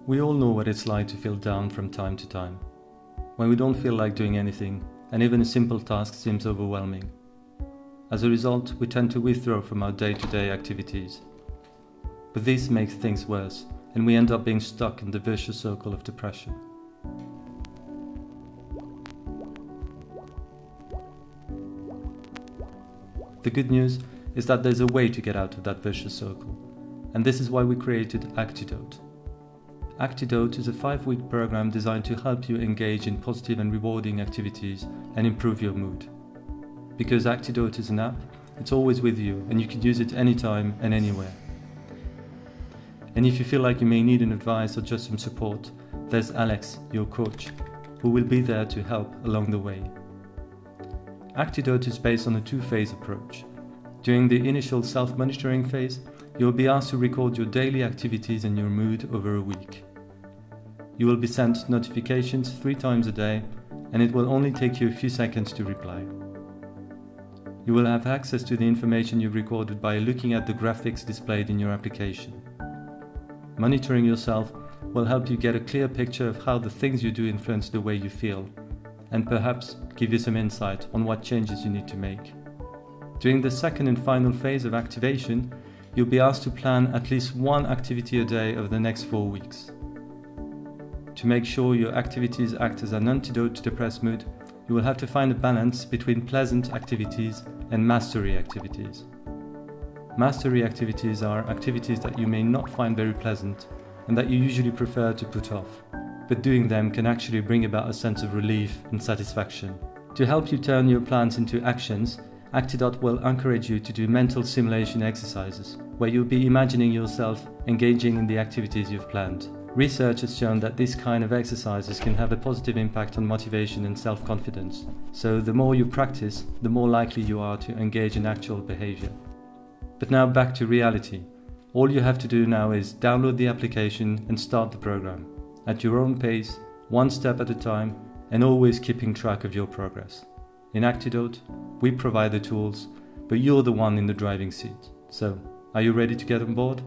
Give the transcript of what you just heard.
We all know what it's like to feel down from time to time, when we don't feel like doing anything and even a simple task seems overwhelming. As a result, we tend to withdraw from our day-to-day activities. But this makes things worse, and we end up being stuck in the vicious circle of depression. The good news is that there's a way to get out of that vicious circle, and this is why we created ACTIDOTE. ACTIDOTE is a 5-week program designed to help you engage in positive and rewarding activities and improve your mood. Because ACTIDOTE is an app, it's always with you and you can use it anytime and anywhere. And if you feel like you may need an advice or just some support, there's Alex, your coach, who will be there to help along the way. ACTIDOTE is based on a 2-phase approach. During the initial self-monitoring phase, you'll be asked to record your daily activities and your mood over a week. You will be sent notifications 3 times a day, and it will only take you a few seconds to reply. You will have access to the information you've recorded by looking at the graphics displayed in your application. Monitoring yourself will help you get a clear picture of how the things you do influence the way you feel, and perhaps give you some insight on what changes you need to make. During the second and final phase of activation, you'll be asked to plan at least 1 activity a day over the next 4 weeks. To make sure your activities act as an antidote to depressed mood, you will have to find a balance between pleasant activities and mastery activities. Mastery activities are activities that you may not find very pleasant and that you usually prefer to put off, but doing them can actually bring about a sense of relief and satisfaction. To help you turn your plans into actions, ACTIDOTE will encourage you to do mental simulation exercises, where you'll be imagining yourself engaging in the activities you've planned. Research has shown that this kind of exercises can have a positive impact on motivation and self-confidence, so the more you practice, the more likely you are to engage in actual behavior. But now back to reality. All you have to do now is download the application and start the program, at your own pace, 1 step at a time, and always keeping track of your progress. In ACTIDOTE, we provide the tools, but you're the one in the driving seat. So, are you ready to get on board?